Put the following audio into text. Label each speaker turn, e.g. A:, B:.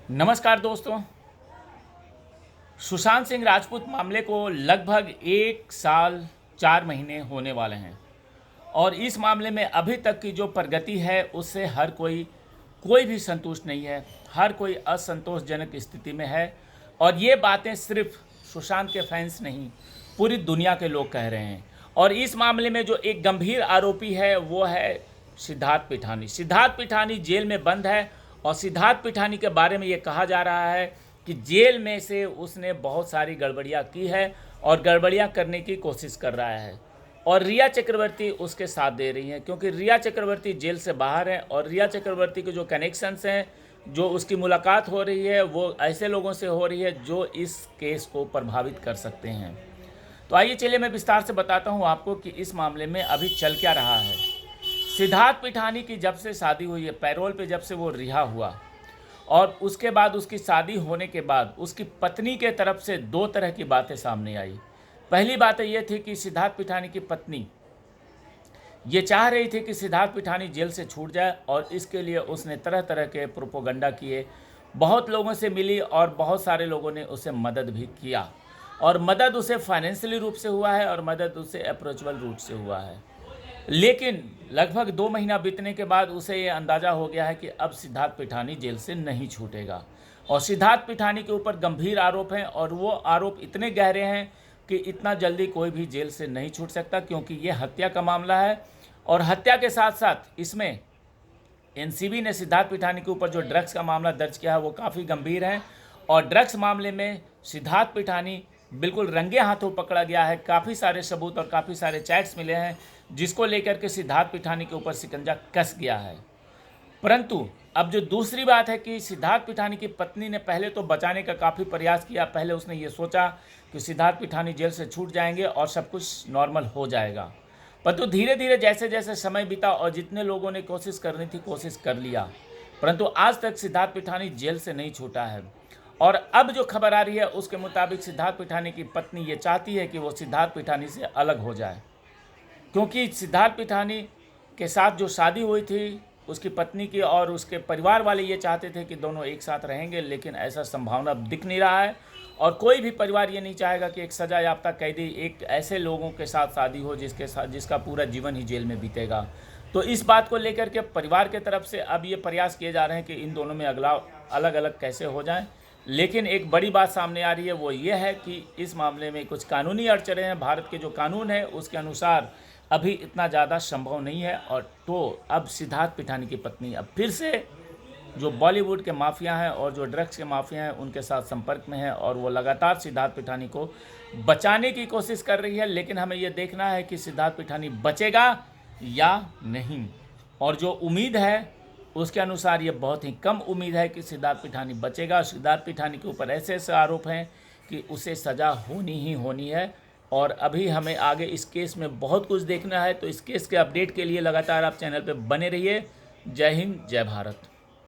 A: नमस्कार दोस्तों। सुशांत सिंह राजपूत मामले को लगभग 1 साल 4 महीने होने वाले हैं और इस मामले में अभी तक की जो प्रगति है उससे हर कोई भी संतुष्ट नहीं है। हर कोई असंतोषजनक स्थिति में है और ये बातें सिर्फ सुशांत के फैंस नहीं, पूरी दुनिया के लोग कह रहे हैं। और इस मामले में जो एक गंभीर आरोपी है वो है सिद्धार्थ पिठानी। सिद्धार्थ पिठानी जेल में बंद है और सिद्धार्थ पिठानी के बारे में ये कहा जा रहा है कि जेल में से उसने बहुत सारी गड़बड़ियाँ की है और गड़बड़ियाँ करने की कोशिश कर रहा है। और रिया चक्रवर्ती उसके साथ दे रही हैं क्योंकि रिया चक्रवर्ती जेल से बाहर है और रिया चक्रवर्ती के जो कनेक्शंस हैं, जो उसकी मुलाकात हो रही है, वो ऐसे लोगों से हो रही है जो इस केस को प्रभावित कर सकते हैं। तो आइए चलिए मैं विस्तार से बताता हूँ आपको कि इस मामले में अभी चल क्या रहा है। सिद्धार्थ पिठानी की जब से शादी हुई है, पैरोल पे जब से वो रिहा हुआ और उसके बाद उसकी शादी होने के बाद उसकी पत्नी के तरफ से दो तरह की बातें सामने आई। पहली बात ये थी कि सिद्धार्थ पिठानी की पत्नी ये चाह रही थी कि सिद्धार्थ पिठानी जेल से छूट जाए और इसके लिए उसने तरह तरह के प्रोपोगंडा किए, बहुत लोगों से मिली और बहुत सारे लोगों ने उसे मदद भी किया। और मदद उसे फाइनेंशियली रूप से हुआ है और मदद उसे अप्रोचेबल रूट से हुआ है। लेकिन लगभग 2 महीना बीतने के बाद उसे ये अंदाज़ा हो गया है कि अब सिद्धार्थ पिठानी जेल से नहीं छूटेगा। और सिद्धार्थ पिठानी के ऊपर गंभीर आरोप हैं और वो आरोप इतने गहरे हैं कि इतना जल्दी कोई भी जेल से नहीं छूट सकता, क्योंकि ये हत्या का मामला है। और हत्या के साथ साथ इसमें एनसीबी ने सिद्धार्थ पिठानी के ऊपर जो ड्रग्स का मामला दर्ज किया है वो काफ़ी गंभीर है। और ड्रग्स मामले में सिद्धार्थ पिठानी बिल्कुल रंगे हाथों पकड़ा गया है। काफ़ी सारे सबूत और काफ़ी सारे चैट्स मिले हैं जिसको लेकर के सिद्धार्थ पिठानी के ऊपर शिकंजा कस गया है। परंतु अब जो दूसरी बात है कि सिद्धार्थ पिठानी की पत्नी ने पहले तो बचाने का काफ़ी प्रयास किया। पहले उसने ये सोचा कि सिद्धार्थ पिठानी जेल से छूट जाएंगे और सब कुछ नॉर्मल हो जाएगा। परंतु धीरे धीरे जैसे जैसे समय बीता और जितने लोगों ने कोशिश करनी थी कोशिश कर लिया, परंतु आज तक सिद्धार्थ पिठानी जेल से नहीं छूटा है। और अब जो खबर आ रही है उसके मुताबिक सिद्धार्थ पिठानी की पत्नी ये चाहती है कि वो सिद्धार्थ पिठानी से अलग हो जाए, क्योंकि सिद्धार्थ पिठानी के साथ जो शादी हुई थी उसकी पत्नी की और उसके परिवार वाले ये चाहते थे कि दोनों एक साथ रहेंगे, लेकिन ऐसा संभावना दिख नहीं रहा है। और कोई भी परिवार ये नहीं चाहेगा कि एक सजा याफ्ता कैदी एक ऐसे लोगों के साथ शादी हो जिसका पूरा जीवन ही जेल में बीतेगा। तो इस बात को लेकर के परिवार के तरफ से अब ये प्रयास किए जा रहे हैं कि इन दोनों में अलग अलग कैसे हो जाएं। लेकिन एक बड़ी बात सामने आ रही है, वो ये है कि इस मामले में कुछ कानूनी अड़चने हैं। भारत के जो कानून है उसके अनुसार अभी इतना ज़्यादा संभव नहीं है। और तो अब सिद्धार्थ पिठानी की पत्नी अब फिर से जो बॉलीवुड के माफिया हैं और जो ड्रग्स के माफिया हैं उनके साथ संपर्क में है और वो लगातार सिद्धार्थ पिठानी को बचाने की कोशिश कर रही है। लेकिन हमें ये देखना है कि सिद्धार्थ पिठानी बचेगा या नहीं। और जो उम्मीद है उसके अनुसार ये बहुत ही कम उम्मीद है कि सिद्धार्थ पिठानी बचेगा। सिद्धार्थ पिठानी के ऊपर ऐसे ऐसे आरोप हैं कि उसे सज़ा होनी ही होनी है। और अभी हमें आगे इस केस में बहुत कुछ देखना है, तो इस केस के अपडेट के लिए लगातार आप चैनल पर बने रहिए। जय हिंद, जय भारत।